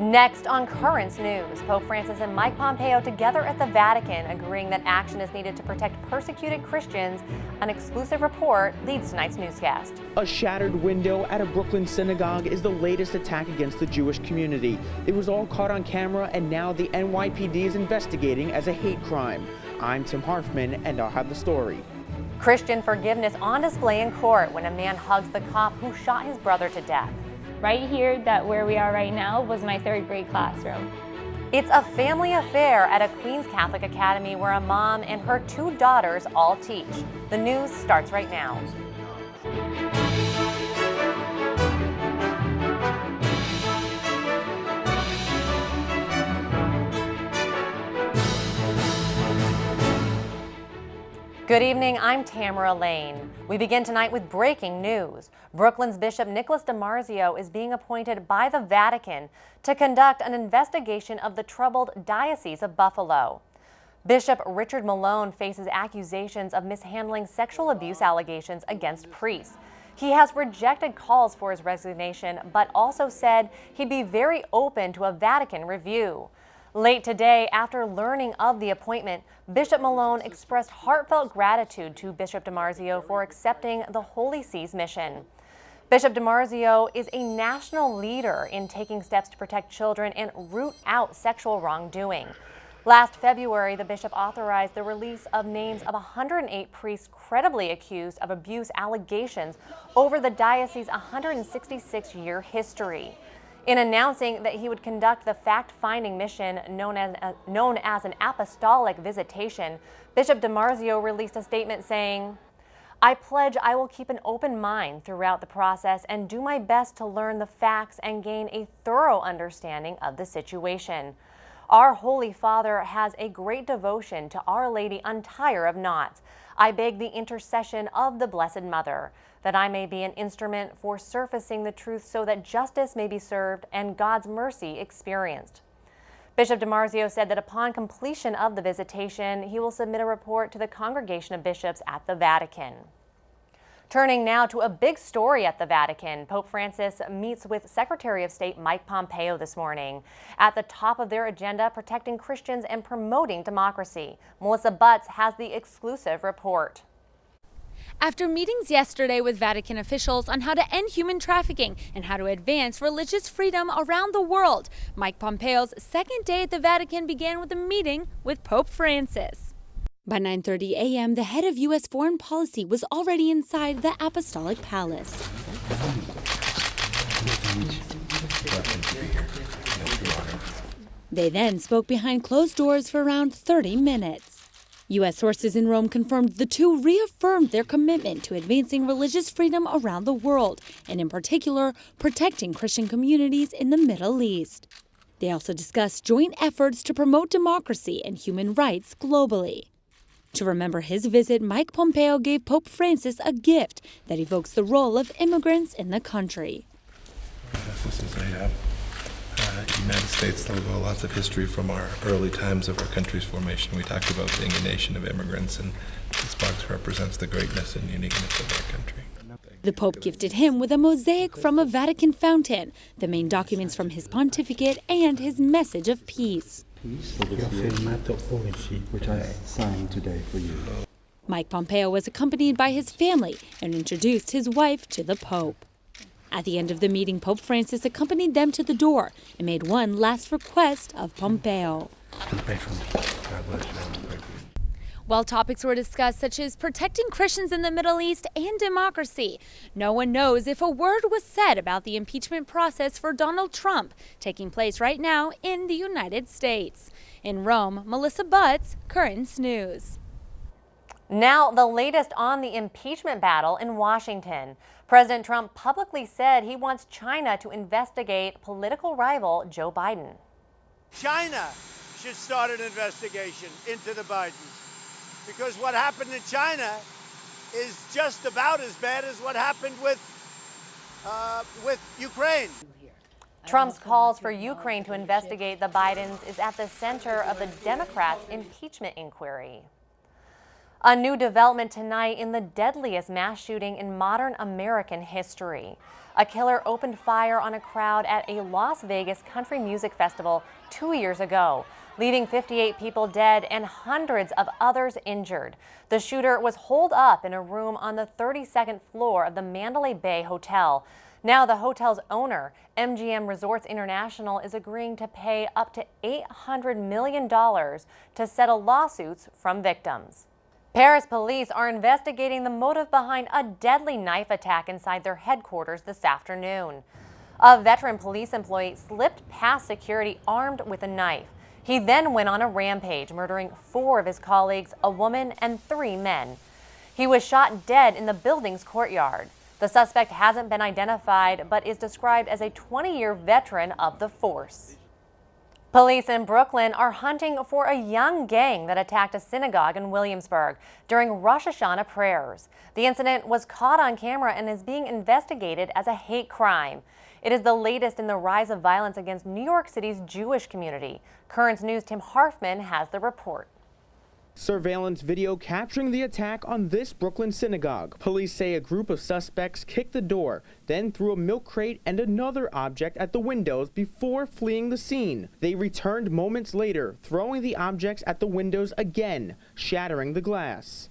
Next on Currents News, Pope Francis and Mike Pompeo together at the Vatican, agreeing that action is needed to protect persecuted Christians. An exclusive report leads tonight's newscast. A shattered window at a Brooklyn synagogue is the latest attack against the Jewish community. It was all caught on camera, and now the NYPD is investigating as a hate crime. I'm Tim Harfman, and I'll have the story. Christian forgiveness on display in court when a man hugs the cop who shot his brother to death. Right here, where we are right now, was my third grade classroom. It's a family affair at a Queens Catholic Academy where a mom and her two daughters all teach. The news starts right now. Good evening, I'm Tamara Lane. We begin tonight with breaking news. Brooklyn's Bishop Nicholas DiMarzio is being appointed by the Vatican to conduct an investigation of the troubled Diocese of Buffalo. Bishop Richard Malone faces accusations of mishandling sexual abuse allegations against priests. He has rejected calls for his resignation, but also said he'd be very open to a Vatican review. Late today, after learning of the appointment, Bishop Malone expressed heartfelt gratitude to Bishop DiMarzio for accepting the Holy See's mission. Bishop DiMarzio is a national leader in taking steps to protect children and root out sexual wrongdoing. Last February, the bishop authorized the release of names of 108 priests credibly accused of abuse allegations over the diocese's 166-year history. In announcing that he would conduct the fact-finding mission known as an apostolic visitation, Bishop DiMarzio released a statement saying, "I pledge I will keep an open mind throughout the process and do my best to learn the facts and gain a thorough understanding of the situation. Our Holy Father has a great devotion to Our Lady Untier of Knots. I beg the intercession of the Blessed Mother, that I may be an instrument for surfacing the truth so that justice may be served and God's mercy experienced." Bishop DiMarzio said that upon completion of the visitation, he will submit a report to the Congregation of Bishops at the Vatican. Turning now to a big story at the Vatican, Pope Francis meets with Secretary of State Mike Pompeo this morning. At the top of their agenda, protecting Christians and promoting democracy. Melissa Butts has the exclusive report. After meetings yesterday with Vatican officials on how to end human trafficking and how to advance religious freedom around the world, Mike Pompeo's second day at the Vatican began with a meeting with Pope Francis. By 9:30 a.m., the head of U.S. foreign policy was already inside the Apostolic Palace. They then spoke behind closed doors for around 30 minutes. U.S. sources in Rome confirmed the two reaffirmed their commitment to advancing religious freedom around the world, and in particular, protecting Christian communities in the Middle East. They also discussed joint efforts to promote democracy and human rights globally. To remember his visit, Mike Pompeo gave Pope Francis a gift that evokes the role of immigrants in the country. This is a United States logo, lots of history from our early times of our country's formation. We talked about being a nation of immigrants, and this box represents the greatness and uniqueness of our country. The Pope gifted him with a mosaic from a Vatican fountain, the main documents from his pontificate, and his message of peace. Which I signed today for you. Mike Pompeo was accompanied by his family and introduced his wife to the Pope. At the end of the meeting, Pope Francis accompanied them to the door and made one last request of Pompeo. Pray for me. God bless you. While topics were discussed such as protecting Christians in the Middle East and democracy, no one knows if a word was said about the impeachment process for Donald Trump taking place right now in the United States. In Rome, Melissa Butts, Currents News. Now, the latest on the impeachment battle in Washington. President Trump publicly said he wants China to investigate political rival Joe Biden. China should start an investigation into the Bidens, because what happened in China is just about as bad as what happened with Ukraine. Trump's calls for Ukraine to investigate the Bidens is at the center of the Democrats' impeachment inquiry. A new development tonight in the deadliest mass shooting in modern American history. A killer opened fire on a crowd at a Las Vegas country music festival 2 years ago, leaving 58 people dead and hundreds of others injured. The shooter was holed up in a room on the 32nd floor of the Mandalay Bay Hotel. Now the hotel's owner, MGM Resorts International, is agreeing to pay up to $800 million to settle lawsuits from victims. Paris police are investigating the motive behind a deadly knife attack inside their headquarters this afternoon. A veteran police employee slipped past security armed with a knife. He then went on a rampage, murdering 4 of his colleagues, a woman and 3 men. He was shot dead in the building's courtyard. The suspect hasn't been identified, but is described as a 20-year veteran of the force. Police in Brooklyn are hunting for a young gang that attacked a synagogue in Williamsburg during Rosh Hashanah prayers. The incident was caught on camera and is being investigated as a hate crime. It is the latest in the rise of violence against New York City's Jewish community. Currents News' Tim Harfman has the report. Surveillance video capturing the attack on this Brooklyn synagogue. Police say a group of suspects kicked the door, then threw a milk crate and another object at the windows before fleeing the scene. They returned moments later, throwing the objects at the windows again, shattering the glass.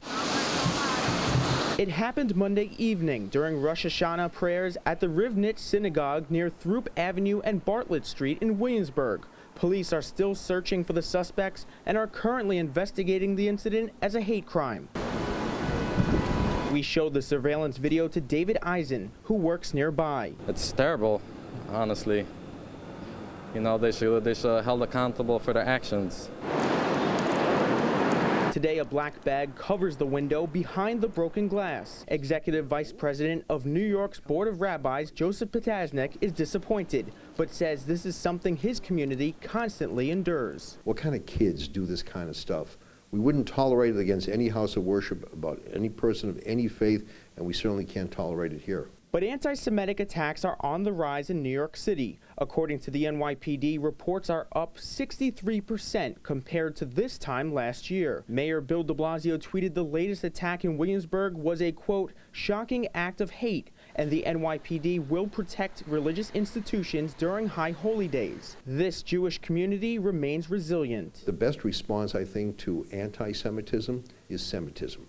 It happened Monday evening during Rosh Hashanah prayers at the Rivnitz Synagogue near Throop Avenue and Bartlett Street in Williamsburg. Police are still searching for the suspects and are currently investigating the incident as a hate crime. We showed the surveillance video to David Eisen, who works nearby. It's terrible, honestly. You know, they should held accountable for their actions. Today, a black bag covers the window behind the broken glass. Executive Vice President of New York's Board of Rabbis, Joseph Potasnik, is disappointed, but says this is something his community constantly endures. What kind of kids do this kind of stuff? We wouldn't tolerate it against any house of worship, about any person of any faith, and we certainly can't tolerate it here. But anti-Semitic attacks are on the rise in New York City. According to the NYPD, reports are up 63% compared to this time last year. Mayor Bill de Blasio tweeted the latest attack in Williamsburg was a, quote, shocking act of hate, and the NYPD will protect religious institutions during high holy days. This Jewish community remains resilient. The best response, I think, to anti-Semitism is Semitism.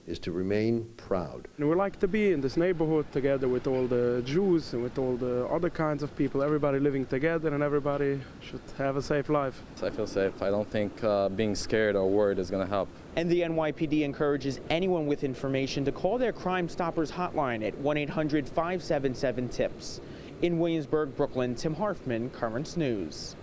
Is to remain proud. And we like to be in this neighborhood together with all the Jews and with all the other kinds of people, everybody living together, and everybody should have a safe life. I feel safe. I don't think being scared or worried is going to help. And the NYPD encourages anyone with information to call their Crime Stoppers hotline at 1-800-577-TIPS. In Williamsburg, Brooklyn, Tim Harfman, Currents News.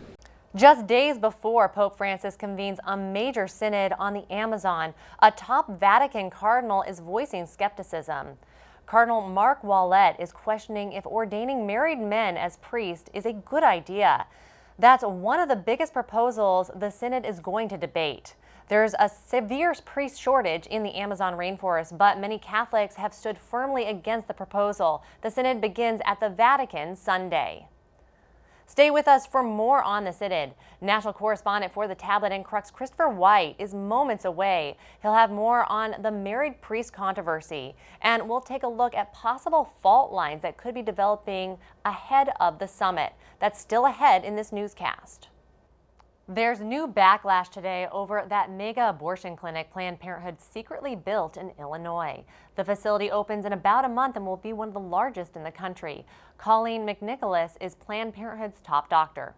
Just days before Pope Francis convenes a major synod on the Amazon, a top Vatican cardinal is voicing skepticism. Cardinal Mark Wallet is questioning if ordaining married men as priests is a good idea. That's one of the biggest proposals the synod is going to debate. There's a severe priest shortage in the Amazon rainforest, but many Catholics have stood firmly against the proposal. The synod begins at the Vatican Sunday. Stay with us for more on the synod. National correspondent for the Tablet and Crux, Christopher White, is moments away. He'll have more on the married priest controversy, and we'll take a look at possible fault lines that could be developing ahead of the summit. That's still ahead in this newscast. There's new backlash today over that mega abortion clinic Planned Parenthood secretly built in Illinois. The facility opens in about a month and will be one of the largest in the country. Colleen McNicholas is Planned Parenthood's top doctor.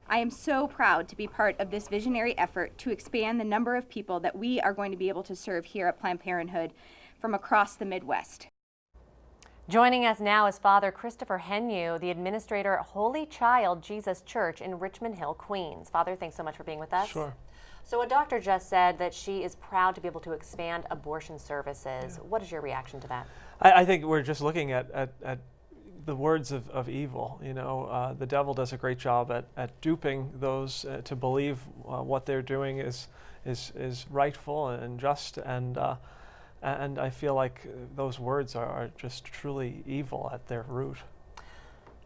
I am so proud to be part of this visionary effort to expand the number of people that we are going to be able to serve here at Planned Parenthood from across the Midwest. Joining us now is Father Christopher Henue, the administrator at Holy Child Jesus Church in Richmond Hill, Queens. Father, thanks so much for being with us. Sure. So a doctor just said that she is proud to be able to expand abortion services. What is your reaction to that? I think we're just looking at the words of evil. You know, the devil does a great job at duping those to believe what they're doing is rightful and just, and I feel like those words are just truly evil at their root.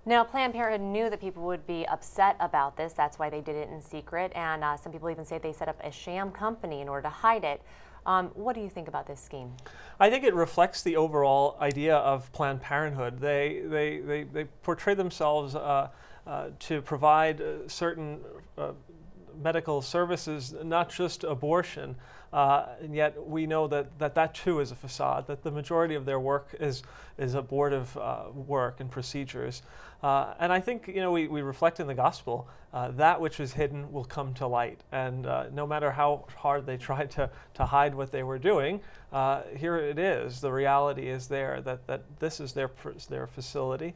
Now, Planned Parenthood knew that people would be upset about this. That's why they did it in secret. And some people even say they set up a sham company in order to hide it. What do you think about this scheme? I think it reflects the overall idea of Planned Parenthood. They portray themselves to provide certain medical services, not just abortion, and yet we know that too is a facade, that the majority of their work is abortive work and procedures. And I think, we reflect in the gospel, that which is hidden will come to light. And no matter how hard they tried to hide what they were doing, here it is. The reality is there, that this is their facility.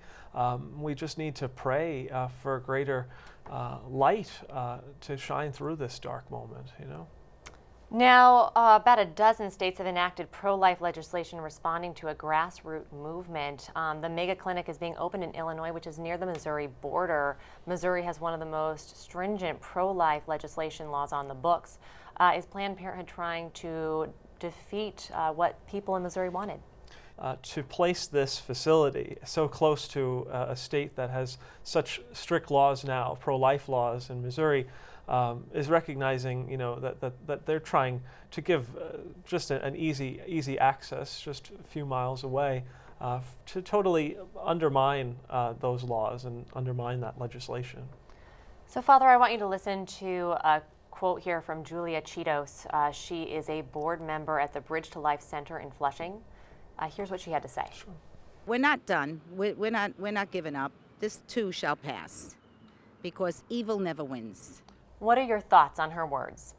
We just need to pray for greater light to shine through this dark moment, Now, about a dozen states have enacted pro-life legislation responding to a grassroots movement. The mega clinic is being opened in Illinois, which is near the Missouri border. Missouri has one of the most stringent pro-life legislation laws on the books. Is Planned Parenthood trying to defeat what people in Missouri wanted? To place this facility so close to a state that has such strict laws now, pro-life laws in Missouri, is recognizing, that they're trying to give just an easy access, just a few miles away, to totally undermine those laws and undermine that legislation. So, Father, I want you to listen to a quote here from Julia Cheetos. She is a board member at the Bridge to Life Center in Flushing. Here's what she had to say. Sure. We're not done. We're not giving up. This too shall pass, because evil never wins. What are your thoughts on her words?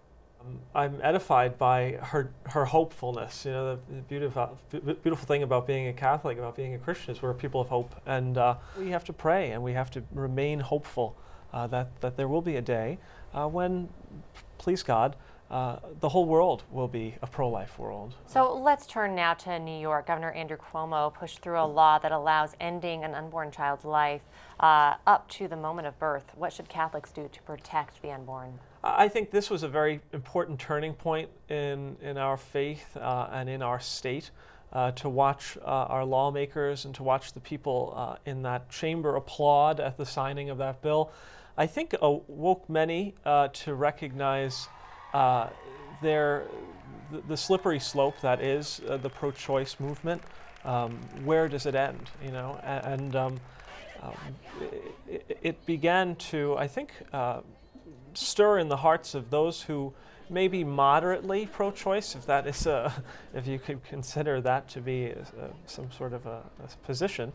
I'm edified by her hopefulness. The beautiful thing about being a Catholic, about being a Christian, is we're a people of hope, and we have to pray and we have to remain hopeful that there will be a day when, please God, the whole world will be a pro-life world. So let's turn now to New York. Governor Andrew Cuomo pushed through a law that allows ending an unborn child's life up to the moment of birth. What should Catholics do to protect the unborn? I think this was a very important turning point in our faith and in our state, to watch our lawmakers and to watch the people in that chamber applaud at the signing of that bill. I think awoke many to recognize the slippery slope that is the pro-choice movement. Where does it end? It began to, I think, stir in the hearts of those who may be moderately pro-choice, if that is if you could consider that to be some sort of a position,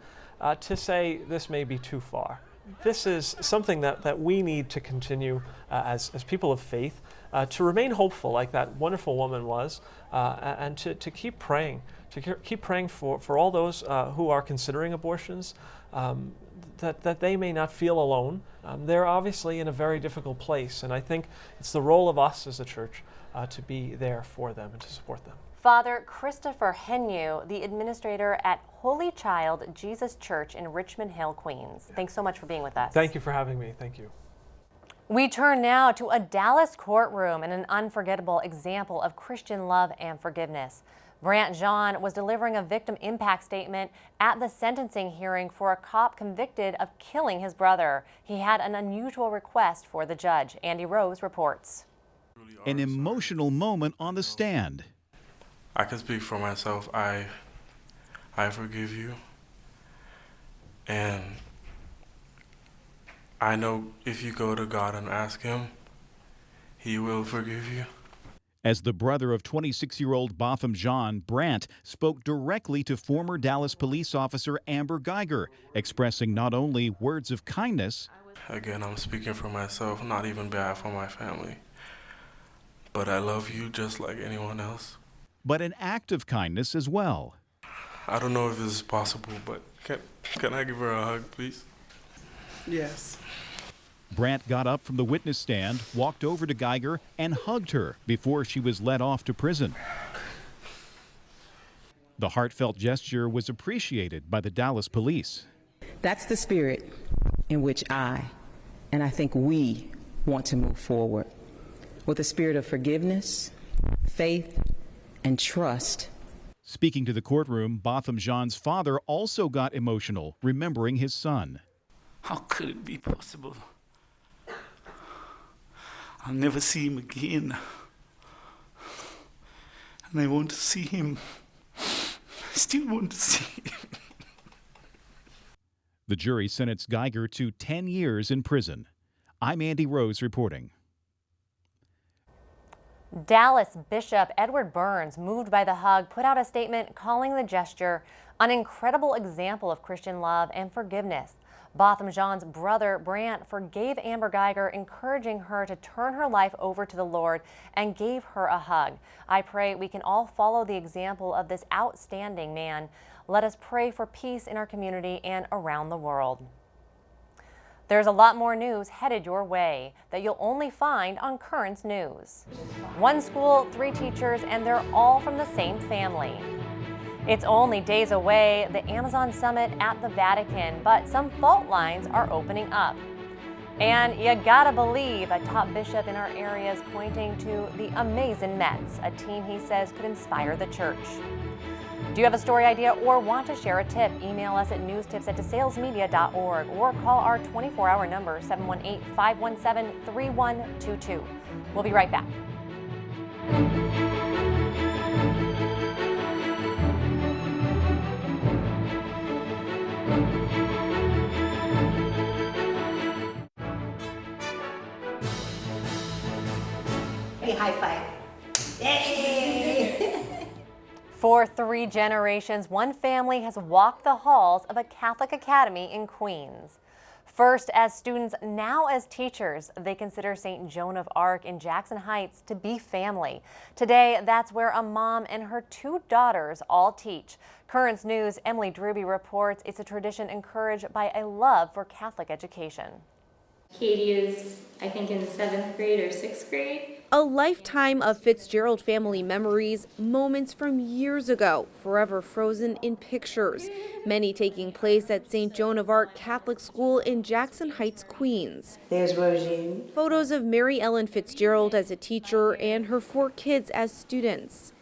to say this may be too far. This is something that we need to continue as people of faith, to remain hopeful like that wonderful woman was, and to keep praying, for all those who are considering abortions, that they may not feel alone. They're obviously in a very difficult place, and I think it's the role of us as a church to be there for them and to support them. Father Christopher Henue, the administrator at Holy Child Jesus Church in Richmond Hill, Queens. Thanks so much for being with us. Thank you for having me. Thank you. We turn now to a Dallas courtroom and an unforgettable example of Christian love and forgiveness. Brant Jean was delivering a victim impact statement at the sentencing hearing for a cop convicted of killing his brother. He had an unusual request for the judge. Andy Rose reports. An emotional moment on the stand. I can speak for myself. I forgive you. And I know if you go to God and ask Him, He will forgive you. As the brother of 26-year-old Botham Jean, Brant spoke directly to former Dallas police officer Amber Geiger, expressing not only words of kindness. Again, I'm speaking for myself, not even bad for my family. But I love you just like anyone else. But an act of kindness as well. I don't know if this is possible, but can I give her a hug, please? Yes. Brant got up from the witness stand, walked over to Geiger, and hugged her before she was led off to prison. The heartfelt gesture was appreciated by the Dallas police. That's the spirit in which I think we want to move forward, with a spirit of forgiveness, faith, and trust. Speaking to the courtroom, Botham Jean's father also got emotional, remembering his son. How could it be possible? I'll never see him again. And I want to see him. I still want to see him. The jury sentenced Geiger to 10 years in prison. I'm Andy Rose reporting. Dallas Bishop Edward Burns, moved by the hug, put out a statement calling the gesture an incredible example of Christian love and forgiveness. Botham Jean's brother, Brant, forgave Amber Geiger, encouraging her to turn her life over to the Lord, and gave her a hug. I pray we can all follow the example of this outstanding man. Let us pray for peace in our community and around the world. There's a lot more news headed your way that you'll only find on Currents News. One school, 3 teachers, and they're all from the same family. It's only days away, the Amazon Summit at the Vatican, but some fault lines are opening up. And you gotta believe a top bishop in our area is pointing to the amazing Mets, a team he says could inspire the church. Do you have a story idea or want to share a tip? Email us at newstips@desalesmedia.org or call our 24-hour number 718-517-3122. We'll be right back. High five. Yay! For 3 generations, one family has walked the halls of a Catholic academy in Queens. First as students, now as teachers, they consider St. Joan of Arc in Jackson Heights to be family. Today, that's where a mom and her 2 daughters all teach. Currents News' Emily Druby reports it's a tradition encouraged by a love for Catholic education. Katie is, I think, in 7th grade or 6th grade. A lifetime of Fitzgerald family memories, moments from years ago, forever frozen in pictures, many taking place at St. Joan of Arc Catholic School in Jackson Heights, Queens. There's Rosine. Photos of Mary Ellen Fitzgerald as a teacher and her 4 kids as students.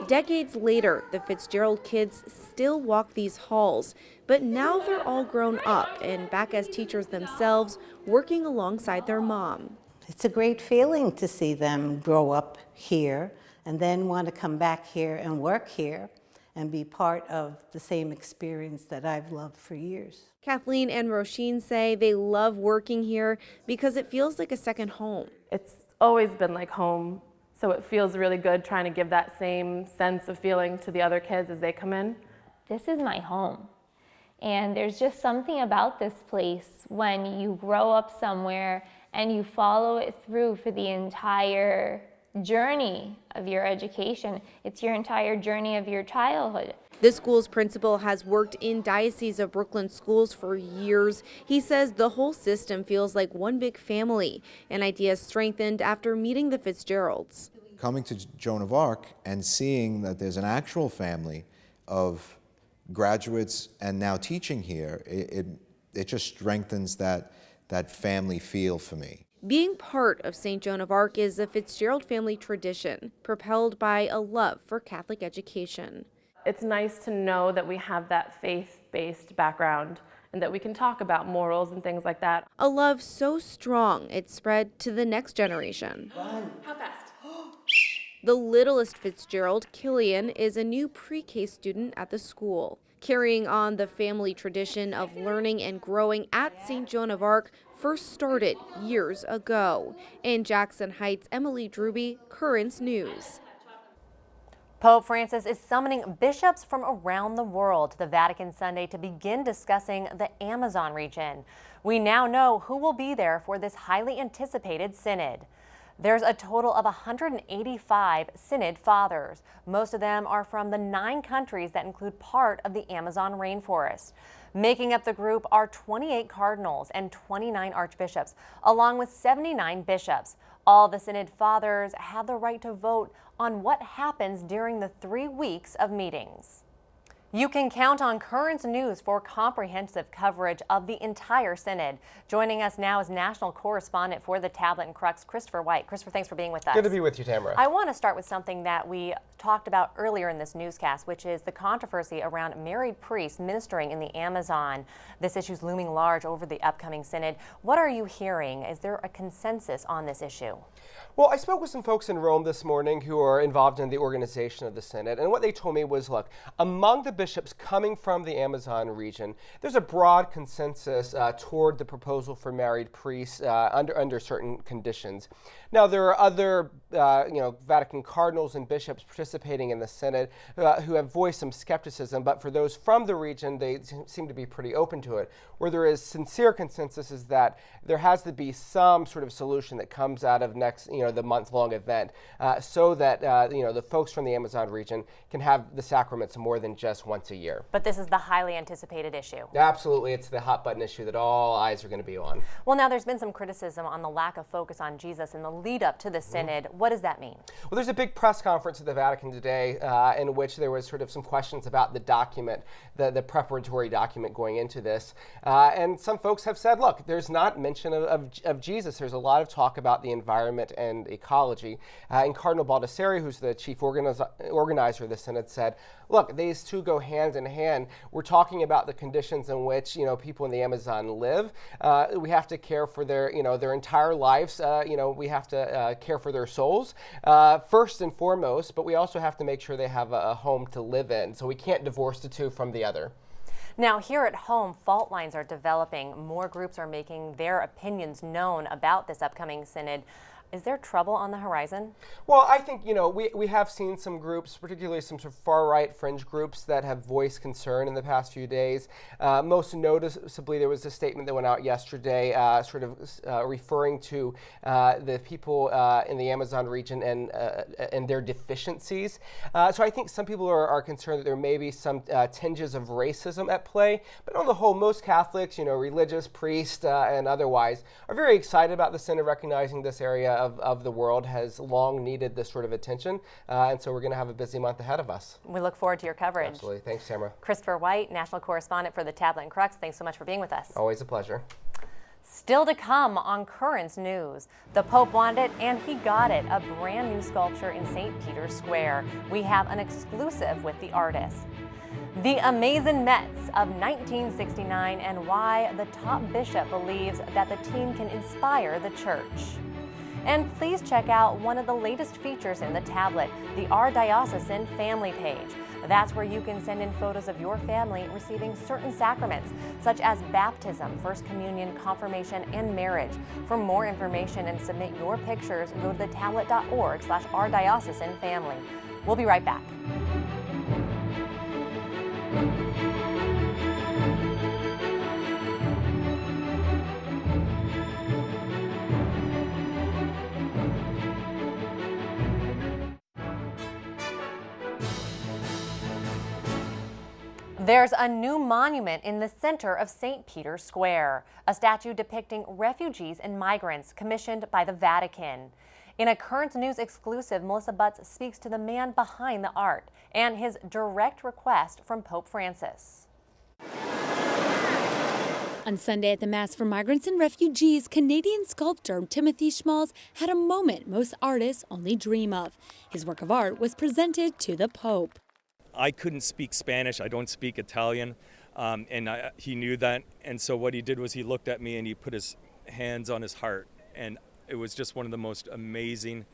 Decades later, the Fitzgerald kids still walk these halls, but now they're all grown up and back as teachers themselves, working alongside their mom. It's a great feeling to see them grow up here and then want to come back here and work here and be part of the same experience that I've loved for years. Kathleen and Roisin say they love working here because it feels like a second home. It's always been like home, so it feels really good trying to give that same sense of feeling to the other kids as they come in. This is my home. And there's just something about this place when you grow up somewhere and you follow it through for the entire journey of your education. It's your entire journey of your childhood. The school's principal has worked in Diocese of Brooklyn schools for years. He says the whole system feels like one big family, an idea strengthened after meeting the Fitzgeralds. Coming to Joan of Arc and seeing that there's an actual family of graduates and now teaching here, it just strengthens that family feel for me. Being part of St. Joan of Arc is a Fitzgerald family tradition, propelled by a love for Catholic education. It's nice to know that we have that faith-based background and that we can talk about morals and things like that. A love so strong it spread to the next generation. Run. How fast? The littlest Fitzgerald, Killian, is a new pre-K student at the school. Carrying on the family tradition of learning and growing at St. Joan of Arc first started years ago. In Jackson Heights, Emily Druby, Currents News. Pope Francis is summoning bishops from around the world to the Vatican Sunday to begin discussing the Amazon region. We now know who will be there for this highly anticipated synod. There's a total of 185 Synod Fathers. Most of them are from the 9 countries that include part of the Amazon rainforest. Making up the group are 28 cardinals and 29 archbishops, along with 79 bishops. All the Synod Fathers have the right to vote on what happens during the 3 weeks of meetings. You can count on Currents News for comprehensive coverage of the entire Synod. Joining us now is national correspondent for the Tablet and Crux, Christopher White. Christopher, thanks for being with us. Good to be with you, Tamara. I want to start with something that we talked about earlier in this newscast, which is the controversy around married priests ministering in the Amazon. This issue is looming large over the upcoming Synod. What are you hearing? Is there a consensus on this issue? Well, I spoke with some folks in Rome this morning who are involved in the organization of the Synod, and what they told me was, look, among the bishops coming from the Amazon region, there's a broad consensus toward the proposal for married priests under certain conditions. Now, there are other, Vatican cardinals and bishops participating in the Synod who have voiced some skepticism, but for those from the region, they seem to be pretty open to it. Where there is sincere consensus is that there has to be some sort of solution that comes out of the month-long event, so that the folks from the Amazon region can have the sacraments more than just once a year. But this is the highly anticipated issue. Absolutely, it's the hot button issue that all eyes are going to be on. Well, now there's been some criticism on the lack of focus on Jesus in the lead up to the Synod. What does that mean? Well, there's a big press conference at the Vatican today in which there was sort of some questions about the document, the preparatory document going into this. And some folks have said, look, there's not mention of Jesus. There's a lot of talk about the environment and ecology. And Cardinal Baldessari, who's the chief organizer of the Synod, said, look, these two go hand in hand. We're talking about the conditions in which people in the Amazon live. We have to care for their entire lives. We have to care for their souls first and foremost, but we also have to make sure they have a home to live in. So we can't divorce the two from the other. Now, here at home, fault lines are developing. More groups are making their opinions known about this upcoming Synod. Is there trouble on the horizon? Well, I think, we have seen some groups, particularly some sort of far-right fringe groups that have voiced concern in the past few days. Most noticeably, there was a statement that went out yesterday referring to the people in the Amazon region and their deficiencies. So I think some people are concerned that there may be some tinges of racism at play. But on the whole, most Catholics, religious, priests, and otherwise, are very excited about the Synod recognizing this area of the world has long needed this sort of attention, and so we're going to have a busy month ahead of us. We look forward to your coverage. Absolutely. Thanks, Tamara. Christopher White, national correspondent for the Tablet and Crux, thanks so much for being with us. Always a pleasure. Still to come on Currents News, the Pope wanted it and he got it, a brand new sculpture in St. Peter's Square. We have an exclusive with the artist. The Amazing Mets of 1969 and why the top bishop believes that the team can inspire the church. And please check out one of the latest features in the tablet, the Our Diocesan Family page. That's where you can send in photos of your family receiving certain sacraments, such as baptism, First Communion, confirmation, and marriage. For more information and submit your pictures, go to thetablet.org/ourdiocesanfamily. We'll be right back. There's a new monument in the center of St. Peter's Square, a statue depicting refugees and migrants commissioned by the Vatican. In a Currents News exclusive, Melissa Butts speaks to the man behind the art and his direct request from Pope Francis. On Sunday at the Mass for Migrants and Refugees, Canadian sculptor Timothy Schmalz had a moment most artists only dream of. His work of art was presented to the Pope. I couldn't speak Spanish, I don't speak Italian, and he knew that. And so what he did was he looked at me and he put his hands on his heart. And it was just one of the most amazing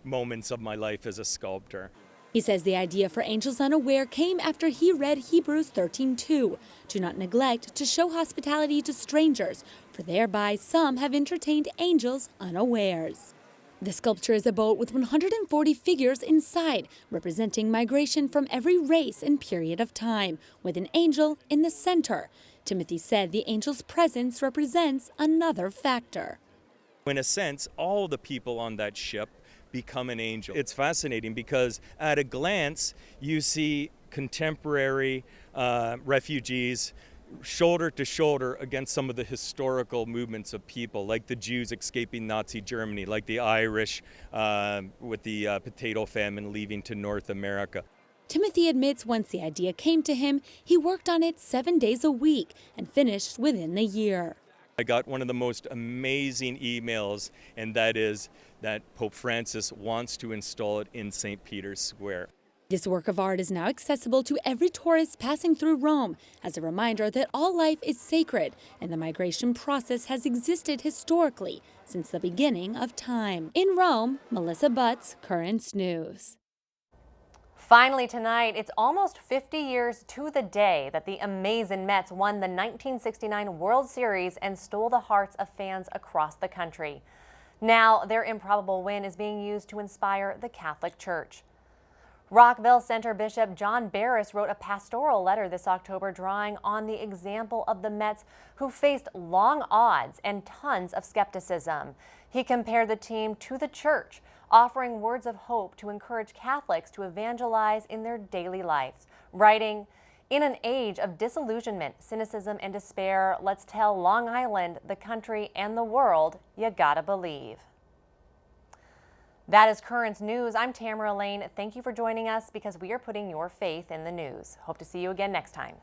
moments of my life as a sculptor. He says the idea for Angels Unaware came after he read Hebrews 13:2. Do not neglect to show hospitality to strangers, for thereby some have entertained angels unawares. The sculpture is a boat with 140 figures inside, representing migration from every race and period of time, with an angel in the center. Timothy said the angel's presence represents another factor. In a sense, all the people on that ship become an angel. It's fascinating because at a glance, you see contemporary refugees shoulder to shoulder against some of the historical movements of people, like the Jews escaping Nazi Germany, like the Irish with the potato famine leaving to North America. Timothy admits once the idea came to him, he worked on it 7 days a week and finished within the year. I got one of the most amazing emails, and that is that Pope Francis wants to install it in St. Peter's Square. This work of art is now accessible to every tourist passing through Rome as a reminder that all life is sacred and the migration process has existed historically since the beginning of time. In Rome, Melissa Butts, Currents News. Finally tonight, it's almost 50 years to the day that the Amazing Mets won the 1969 World Series and stole the hearts of fans across the country. Now, their improbable win is being used to inspire the Catholic Church. Rockville Center Bishop John Barris wrote a pastoral letter this October drawing on the example of the Mets, who faced long odds and tons of skepticism. He compared the team to the church, offering words of hope to encourage Catholics to evangelize in their daily lives, writing, "In an age of disillusionment, cynicism, and despair, let's tell Long Island, the country, and the world, you gotta believe." That is Currents News. I'm Tamara Lane. Thank you for joining us because we are putting your faith in the news. Hope to see you again next time.